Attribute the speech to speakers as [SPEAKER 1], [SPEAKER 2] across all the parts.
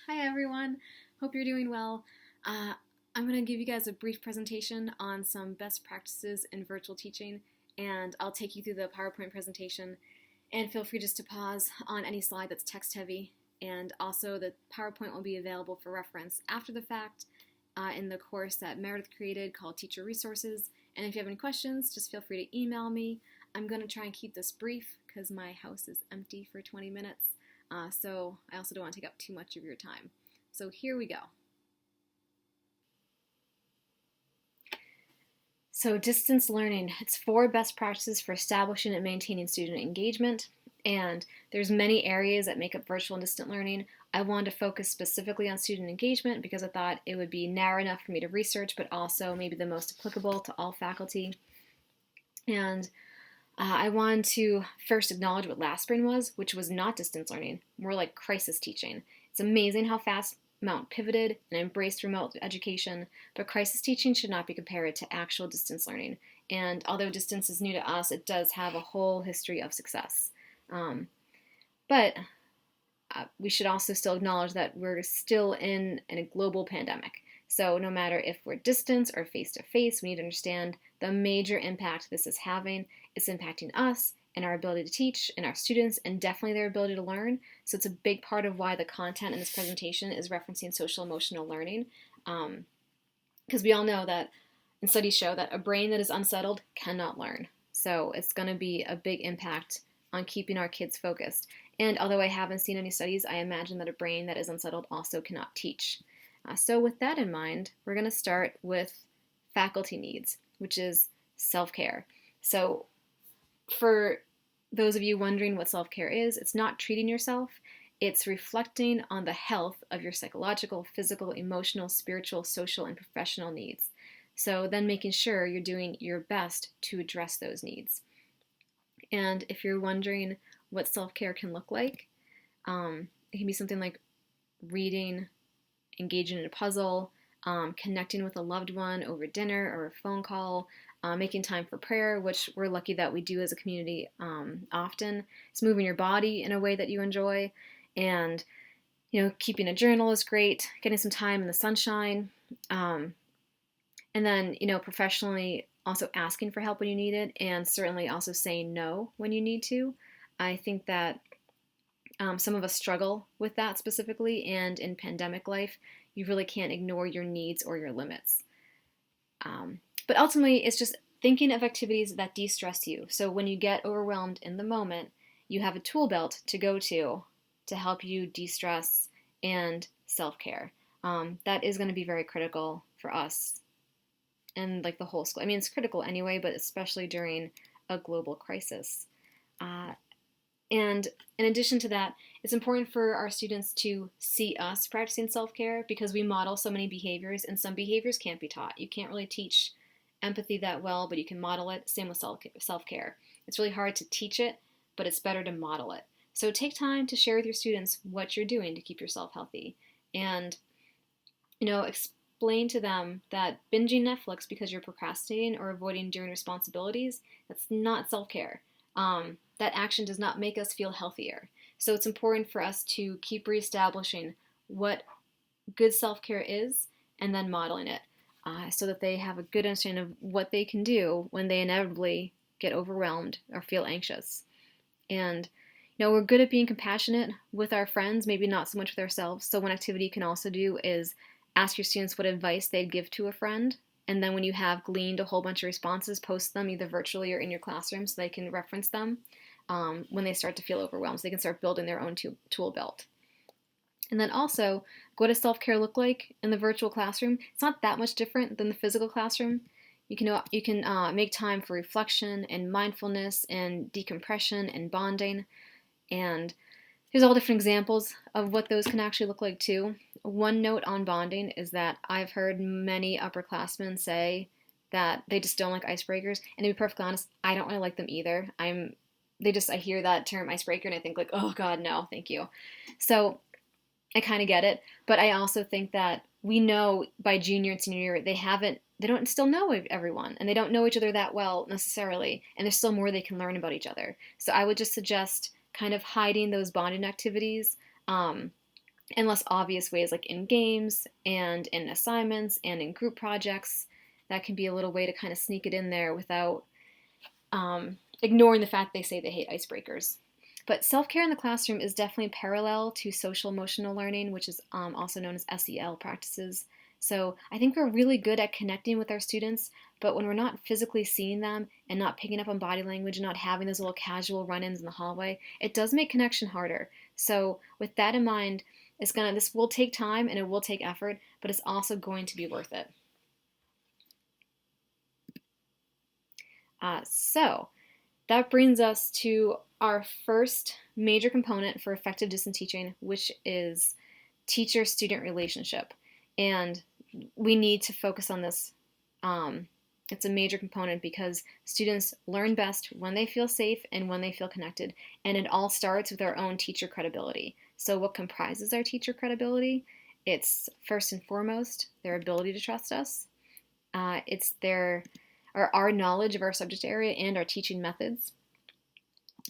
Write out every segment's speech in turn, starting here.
[SPEAKER 1] Hi everyone, hope you're doing well. I'm going to give you guys a brief presentation on some best practices in virtual teaching, and I'll take you through the PowerPoint presentation, and feel free just to pause on any slide that's text heavy, and also the PowerPoint will be available for reference after the fact in the course that Meredith created called Teacher Resources, and if you have any questions, just feel free to email me. I'm going to try and keep this brief because my house is empty for 20 minutes. So I also don't want to take up too much of your time. So here we go. So distance learning, it's 4 best practices for establishing and maintaining student engagement. And there's many areas that make up virtual and distant learning. I wanted to focus specifically on student engagement because I thought it would be narrow enough for me to research, but also maybe the most applicable to all faculty. And I wanted to first acknowledge what last spring was, which was not distance learning, more like crisis teaching. It's amazing how fast Mount pivoted and embraced remote education, but crisis teaching should not be compared to actual distance learning. And although distance is new to us, it does have a whole history of success. But we should also still acknowledge that we're still in a global pandemic. So no matter if we're distance or face-to-face, we need to understand the major impact this is having. It's impacting us and our ability to teach and our students and definitely their ability to learn. So it's a big part of why the content in this presentation is referencing social emotional learning. Because we all know that, and studies show that a brain that is unsettled cannot learn. So it's going to be a big impact on keeping our kids focused. And although I haven't seen any studies, I imagine that a brain that is unsettled also cannot teach. So with that in mind, we're going to start with faculty needs, which is self-care. So for those of you wondering what self-care is, it's not treating yourself. It's reflecting on the health of your psychological, physical, emotional, spiritual, social, and professional needs. So then making sure you're doing your best to address those needs. And if you're wondering what self-care can look like, it can be something like reading, engaging in a puzzle, connecting with a loved one over dinner or a phone call, making time for prayer, which we're lucky that we do as a community often. It's moving your body in a way that you enjoy, and keeping a journal is great. Getting some time in the sunshine, and then professionally also asking for help when you need it, and certainly also saying no when you need to. I think that some of us struggle with that specifically, and in pandemic life, you really can't ignore your needs or your limits. But ultimately, it's just thinking of activities that de-stress you. So when you get overwhelmed in the moment, you have a tool belt to go to help you de-stress and self-care. That is going to be very critical for us and like the whole school. I mean, it's critical anyway, but especially during a global crisis. And in addition to that, it's important for our students to see us practicing self-care because we model so many behaviors, and some behaviors can't be taught. You can't really teach empathy that well, but you can model it. Same with self-care. It's really hard to teach it, but it's better to model it. So take time to share with your students what you're doing to keep yourself healthy. And, explain to them that binging Netflix because you're procrastinating or avoiding doing responsibilities, that's not self-care. That action does not make us feel healthier. So it's important for us to keep reestablishing what good self-care is and then modeling it so that they have a good understanding of what they can do when they inevitably get overwhelmed or feel anxious. And we're good at being compassionate with our friends, maybe not so much with ourselves. So one activity you can also do is ask your students what advice they'd give to a friend. And then when you have gleaned a whole bunch of responses, post them either virtually or in your classroom so they can reference them when they start to feel overwhelmed. So they can start building their own tool belt. And then also, what does self-care look like in the virtual classroom? It's not that much different than the physical classroom. You can make time for reflection and mindfulness and decompression and bonding. And there's all different examples of what those can actually look like too. One note on bonding is that I've heard many upperclassmen say that they just don't like icebreakers. And to be perfectly honest, I don't really like them either. I hear that term icebreaker and I think like, oh God, no, thank you. So I kind of get it. But I also think that we know by junior and senior year, they don't still know everyone and they don't know each other that well necessarily. And there's still more they can learn about each other. So I would just suggest kind of hiding those bonding activities in less obvious ways like in games and in assignments and in group projects. That can be a little way to kind of sneak it in there without ignoring the fact they say they hate icebreakers. But self-care in the classroom is definitely parallel to social emotional learning, which is also known as SEL practices. So I think we're really good at connecting with our students, but when we're not physically seeing them and not picking up on body language and not having those little casual run-ins in the hallway, it does make connection harder. So with that in mind, this will take time and it will take effort, but it's also going to be worth it. So that brings us to our first major component for effective distance teaching, which is teacher-student relationship. And we need to focus on this. It's a major component because students learn best when they feel safe and when they feel connected. And it all starts with our own teacher credibility. So what comprises our teacher credibility? It's first and foremost their ability to trust us. It's our knowledge of our subject area and our teaching methods.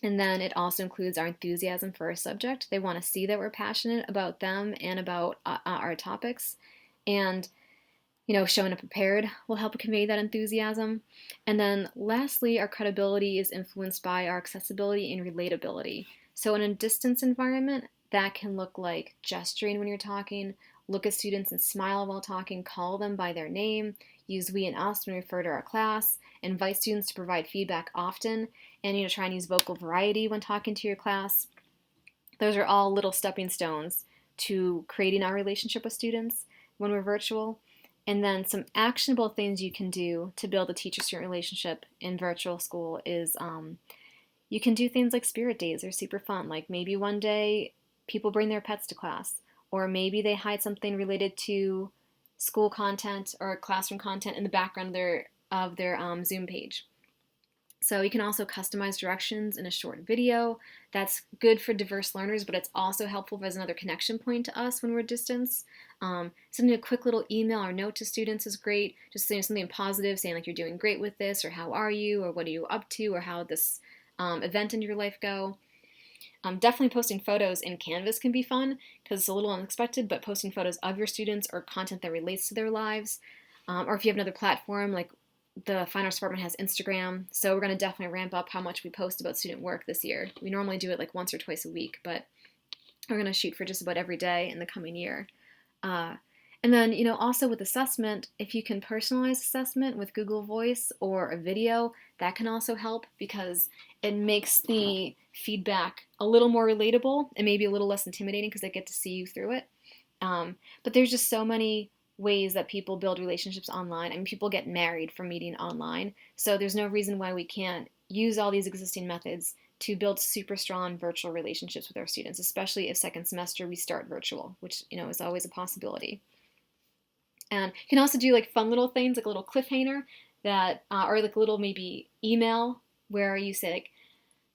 [SPEAKER 1] And then it also includes our enthusiasm for our subject. They want to see that we're passionate about them and about our topics. And, showing up prepared will help convey that enthusiasm. And then lastly, our credibility is influenced by our accessibility and relatability. So in a distance environment, that can look like gesturing when you're talking, look at students and smile while talking, call them by their name, use we and us when we refer to our class, invite students to provide feedback often, and try and use vocal variety when talking to your class. Those are all little stepping stones to creating our relationship with students when we're virtual. And then some actionable things you can do to build a teacher-student relationship in virtual school is you can do things like spirit days. They're super fun. Like maybe one day people bring their pets to class, or maybe they hide something related to school content or classroom content in the background of their Zoom page. So you can also customize directions in a short video. That's good for diverse learners, but it's also helpful as another connection point to us when we're at distance. Sending a quick little email or note to students is great. Just saying something positive, saying like you're doing great with this, or how are you, or what are you up to, or how this event in your life go. Definitely posting photos in Canvas can be fun because it's a little unexpected, but posting photos of your students or content that relates to their lives. Or if you have another platform, like the Fine Arts Department has Instagram, so we're going to definitely ramp up how much we post about student work this year. We normally do it like once or twice a week, but we're going to shoot for just about every day in the coming year. And then, also with assessment, if you can personalize assessment with Google Voice or a video, that can also help because it makes the feedback a little more relatable and maybe a little less intimidating because they get to see you through it. But there's just so many ways that people build relationships online. I mean, people get married from meeting online, so there's no reason why we can't use all these existing methods to build super strong virtual relationships with our students, especially if second semester we start virtual, which is always a possibility. And you can also do like fun little things, like a little cliffhanger that, or like a little maybe email where you say like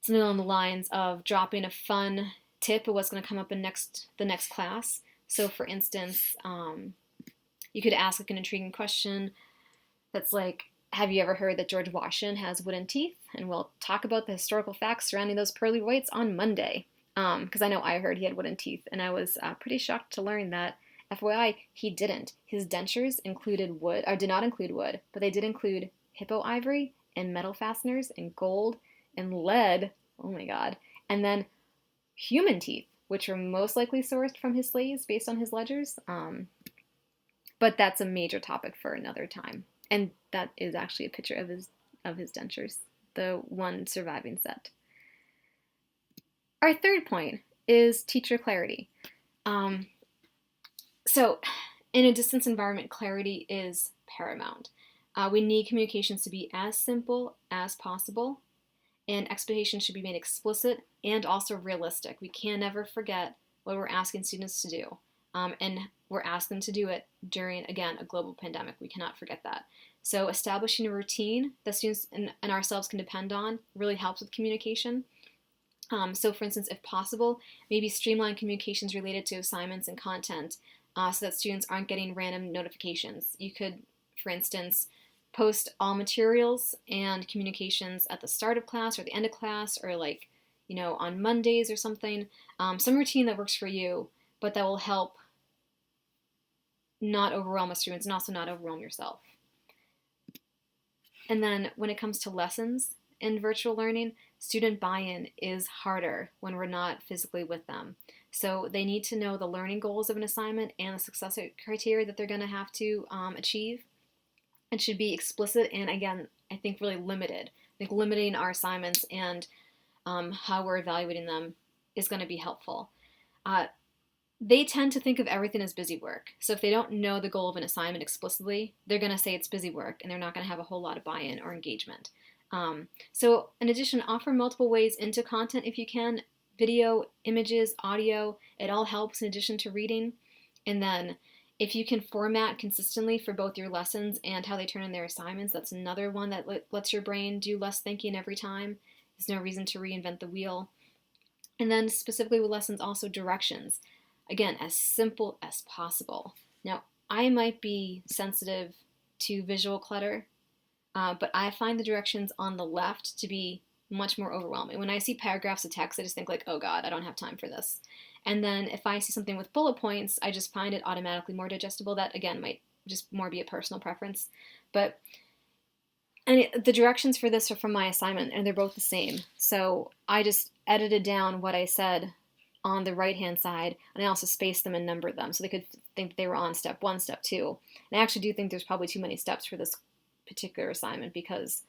[SPEAKER 1] something along the lines of dropping a fun tip of what's going to come up in the next class. So for instance, you could ask like an intriguing question that's like, have you ever heard that George Washington has wooden teeth? And we'll talk about the historical facts surrounding those pearly whites on Monday. Because I know I heard he had wooden teeth, and I was pretty shocked to learn that, FYI, he didn't. His dentures included wood, or did not include wood, but they did include hippo ivory and metal fasteners and gold and lead. Oh my god. And then human teeth, which were most likely sourced from his slaves based on his ledgers. But that's a major topic for another time. And that is actually a picture of his dentures, the one surviving set. Our third point is teacher clarity. So in a distance environment, clarity is paramount. We need communications to be as simple as possible, and expectations should be made explicit and also realistic. We can never forget what we're asking students to do. And we're asking them to do it during, again, a global pandemic. We cannot forget that. So establishing a routine that students and ourselves can depend on really helps with communication. So for instance, if possible, maybe streamline communications related to assignments and content so that students aren't getting random notifications. You could, for instance, post all materials and communications at the start of class or the end of class, or like, on Mondays or something. Some routine that works for you but that will help not overwhelm the students and also not overwhelm yourself. And then when it comes to lessons in virtual learning, student buy-in is harder when we're not physically with them. So they need to know the learning goals of an assignment and the success criteria that they're going to have to achieve. It should be explicit and, again, I think really limited. I think limiting our assignments and how we're evaluating them is going to be helpful. They tend to think of everything as busy work. So if they don't know the goal of an assignment explicitly, they're going to say it's busy work, and they're not going to have a whole lot of buy-in or engagement. So in addition, offer multiple ways into content if you can. Video, images, audio, it all helps in addition to reading. And then if you can format consistently for both your lessons and how they turn in their assignments, that's another one that lets your brain do less thinking every time. There's no reason to reinvent the wheel. And then specifically with lessons, also directions. Again, as simple as possible. Now, I might be sensitive to visual clutter, but I find the directions on the left to be much more overwhelming. When I see paragraphs of text, I just think like, oh God, I don't have time for this. And then if I see something with bullet points, I just find it automatically more digestible. That, again, might just more be a personal preference. But the directions for this are from my assignment, and they're both the same. So I just edited down what I said on the right-hand side, and I also spaced them and numbered them so they could think they were on step 1, step 2. And I actually do think there's probably too many steps for this particular assignment because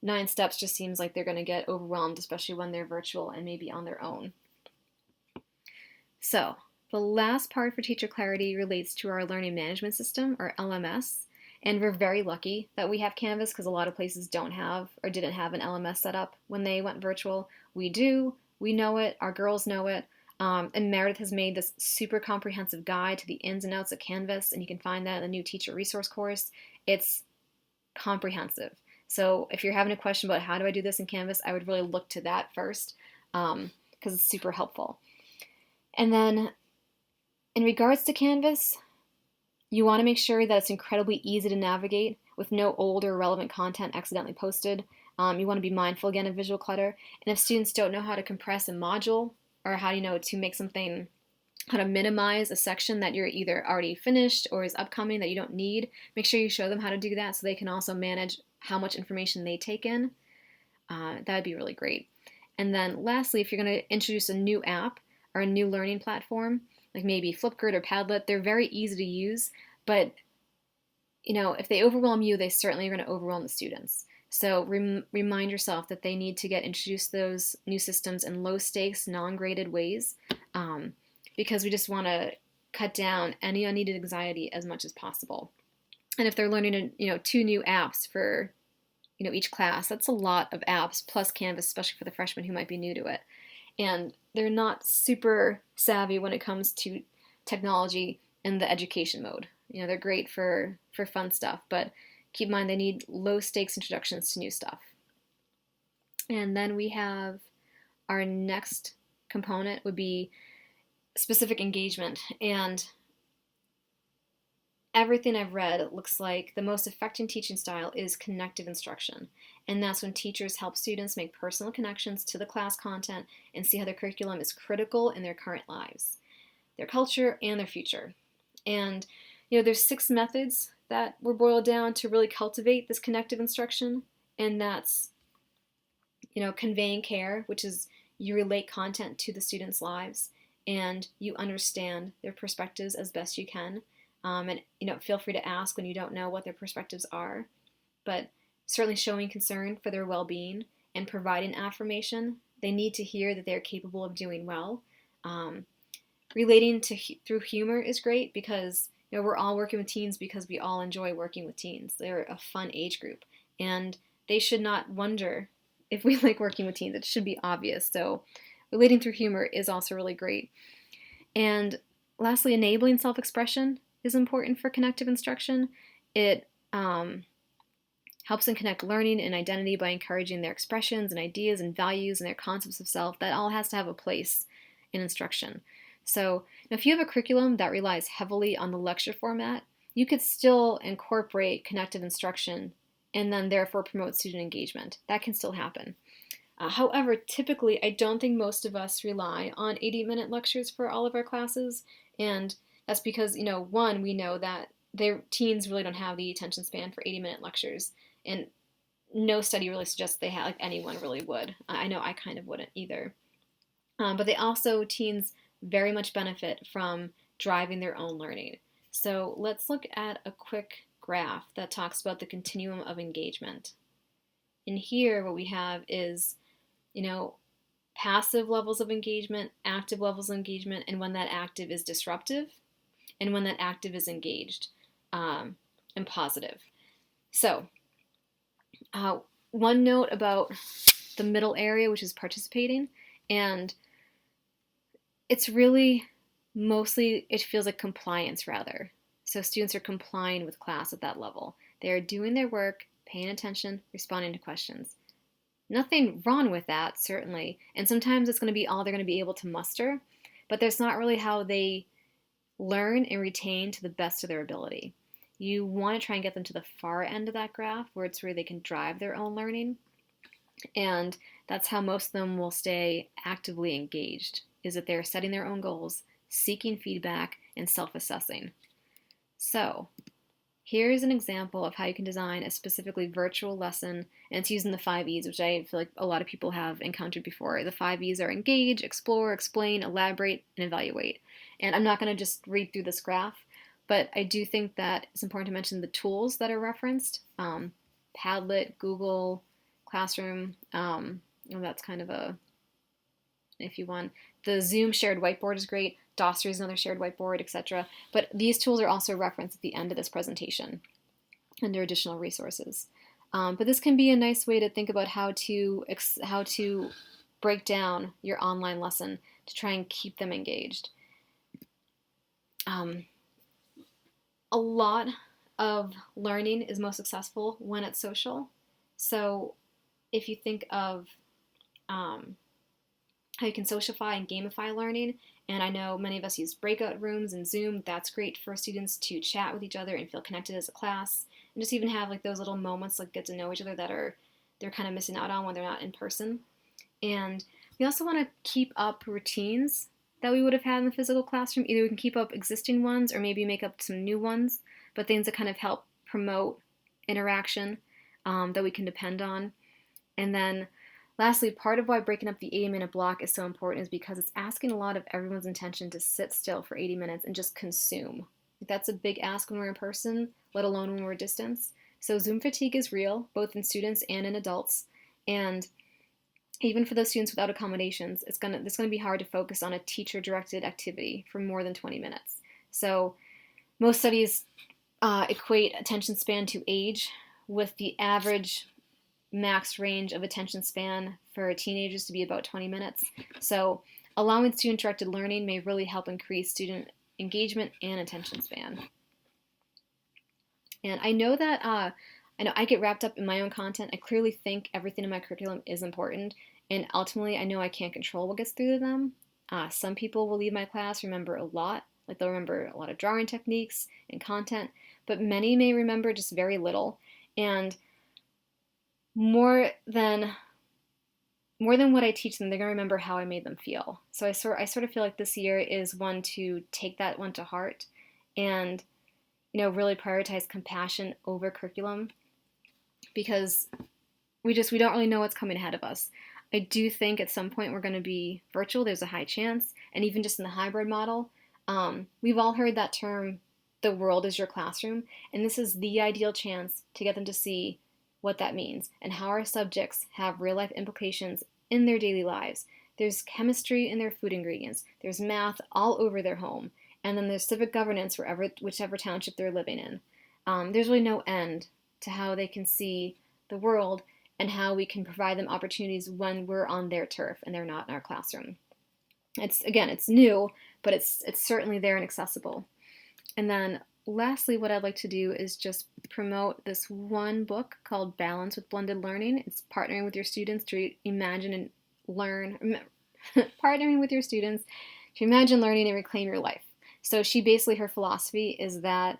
[SPEAKER 1] 9 steps just seems like they're going to get overwhelmed, especially when they're virtual and maybe on their own. So the last part for teacher clarity relates to our learning management system, or LMS. And we're very lucky that we have Canvas because a lot of places don't have or didn't have an LMS set up when they went virtual. We do. We know it. Our girls know it. And Meredith has made this super comprehensive guide to the ins and outs of Canvas, and you can find that in the new teacher resource course. It's comprehensive. So if you're having a question about how do I do this in Canvas, I would really look to that first because it's super helpful. And then in regards to Canvas, you want to make sure that it's incredibly easy to navigate with no old or irrelevant content accidentally posted. You want to be mindful again of visual clutter. And if students don't know how to compress a module or how to make something, how to minimize a section that you're either already finished or is upcoming that you don't need, make sure you show them how to do that so they can also manage how much information they take in. That would be really great. And then lastly, if you're going to introduce a new app or a new learning platform, like maybe Flipgrid or Padlet, they're very easy to use, but if they overwhelm you, they certainly are going to overwhelm the students. So remind yourself that they need to get introduced to those new systems in low stakes, non-graded ways, because we just want to cut down any unneeded anxiety as much as possible. And if they're learning 2 new apps for each class, that's a lot of apps plus Canvas, especially for the freshmen who might be new to it. And they're not super savvy when it comes to technology in the education mode. They're great for fun stuff, but keep in mind they need low stakes introductions to new stuff. And then we have our next component would be specific engagement. And everything I've read looks like the most effective teaching style is connective instruction. And that's when teachers help students make personal connections to the class content and see how their curriculum is critical in their current lives, their culture, and their future. And there's 6 methods that were boiled down to really cultivate this connective instruction. And that's, conveying care, which is you relate content to the students' lives and you understand their perspectives as best you can. And feel free to ask when you don't know what their perspectives are, but certainly showing concern for their well-being and providing affirmation. They need to hear that they're capable of doing well. Relating through humor is great because we're all working with teens because we all enjoy working with teens. They're a fun age group, and they should not wonder if we like working with teens. It should be obvious. So relating through humor is also really great. And lastly, enabling self-expression is important for connective instruction. It helps them connect learning and identity by encouraging their expressions and ideas and values and their concepts of self. That all has to have a place in instruction. So if you have a curriculum that relies heavily on the lecture format, you could still incorporate connective instruction and then therefore promote student engagement. That can still happen. However, typically, I don't think most of us rely on 80-minute lectures for all of our classes. And that's because, one, we know that their teens really don't have the attention span for 80-minute lectures. And no study really suggests they have, like anyone really would. I know I kind of wouldn't either. But teens very much benefit from driving their own learning. So let's look at a quick graph that talks about the continuum of engagement. In here, what we have is, passive levels of engagement, active levels of engagement, and when that active is disruptive, and when that active is engaged and positive. So, one note about the middle area, which is participating, and it's really mostly, it feels like compliance rather. So students are complying with class at that level. They are doing their work, paying attention, responding to questions. Nothing wrong with that, certainly. And sometimes it's going to be all they're going to be able to muster, but that's not really how they learn and retain to the best of their ability. You want to try and get them to the far end of that graph where it's where they can drive their own learning. And that's how most of them will stay actively engaged, is that they're setting their own goals, seeking feedback, and self-assessing. So here's an example of how you can design a specifically virtual lesson, and it's using the 5 E's, which I feel like a lot of people have encountered before. The 5 E's are engage, explore, explain, elaborate, and evaluate. And I'm not going to just read through this graph, but I do think that it's important to mention the tools that are referenced. Padlet, Google, Classroom, that's kind of a iffy one. The Zoom shared whiteboard is great. Dossier is another shared whiteboard, etc. But these tools are also referenced at the end of this presentation under additional resources. But this can be a nice way to think about how to break down your online lesson to try and keep them engaged. A lot of learning is most successful when it's social. So if you think of how you can sociify and gamify learning, and I know many of us use breakout rooms and Zoom. That's great for students to chat with each other and feel connected as a class, and just even have like those little moments, like get to know each other, that they're kind of missing out on when they're not in person. And we also want to keep up routines that we would have had in the physical classroom. Either we can keep up existing ones or maybe make up some new ones, but things that kind of help promote interaction that we can depend on. And then lastly, part of why breaking up the 80-minute block is so important is because it's asking a lot of everyone's attention to sit still for 80 minutes and just consume. That's a big ask when we're in person, let alone when we're distance. So Zoom fatigue is real, both in students and in adults. And even for those students without accommodations, it's going to be hard to focus on a teacher-directed activity for more than 20 minutes. So most studies equate attention span to age, with the average max range of attention span for teenagers to be about 20 minutes. So allowing student-directed learning may really help increase student engagement and attention span. And I know that I get wrapped up in my own content. I clearly think everything in my curriculum is important, and ultimately I know I can't control what gets through to them. Some people will leave my class remember a lot, like they'll remember a lot of drawing techniques and content, but many may remember just very little. And more than what I teach them, they're going to remember how I made them feel. So I sort of feel like this year is one to take that one to heart and, really prioritize compassion over curriculum, because we don't really know what's coming ahead of us. I do think at some point we're going to be virtual. There's a high chance. And even just in the hybrid model, we've all heard that term, the world is your classroom. And this is the ideal chance to get them to see what that means and how our subjects have real life implications in their daily lives. There's chemistry in their food ingredients. There's math all over their home. And then there's civic governance whichever township they're living in. There's really no end to how they can see the world and how we can provide them opportunities when we're on their turf and they're not in our classroom. It's new, but it's certainly there and accessible. And then lastly, what I'd like to do is just promote this one book called Balance with Blended Learning. It's partnering with your students to imagine and learn, partnering with your students to imagine, learning, and reclaim your life. So her philosophy is that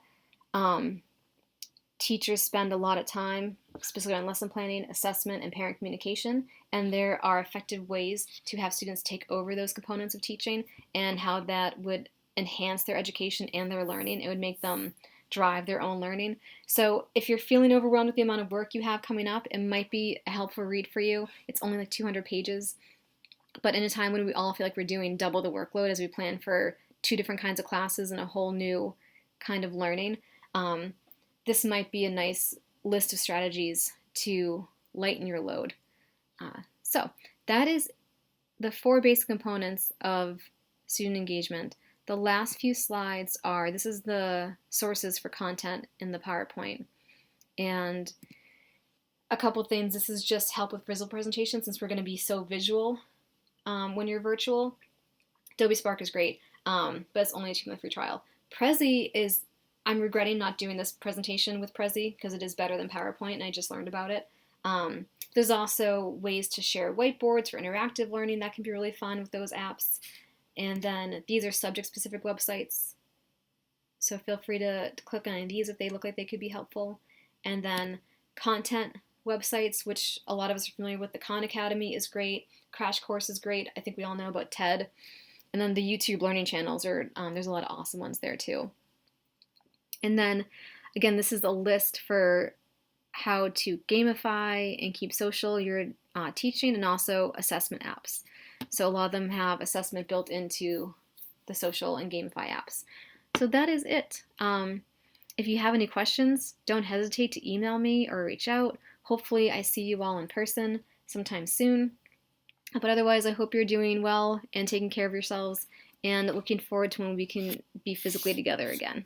[SPEAKER 1] teachers spend a lot of time specifically on lesson planning, assessment, and parent communication, and there are effective ways to have students take over those components of teaching and how that would enhance their education and their learning. It would make them drive their own learning. So if you're feeling overwhelmed with the amount of work you have coming up, it might be a helpful read for you. It's only like 200 pages. But in a time when we all feel like we're doing double the workload as we plan for 2 different kinds of classes and a whole new kind of learning, this might be a nice list of strategies to lighten your load. So that is the 4 basic components of student engagement. The last few slides are, this is the sources for content in the PowerPoint. And a couple things, this is just help with visual presentation since we're going to be so visual when you're virtual. Adobe Spark is great, but it's only a 2-month free trial. Prezi is, I'm regretting not doing this presentation with Prezi because it is better than PowerPoint and I just learned about it. There's also ways to share whiteboards for interactive learning. That can be really fun with those apps. And then these are subject-specific websites. So feel free to click on any of these if they look like they could be helpful. And then content websites, which a lot of us are familiar with. The Khan Academy is great. Crash Course is great. I think we all know about TED. And then the YouTube learning channels are, there's a lot of awesome ones there too. And then, again, this is a list for how to gamify and keep social your teaching, and also assessment apps. So a lot of them have assessment built into the social and gamify apps. So that is it. If you have any questions, don't hesitate to email me or reach out. Hopefully I see you all in person sometime soon. But otherwise, I hope you're doing well and taking care of yourselves, and looking forward to when we can be physically together again.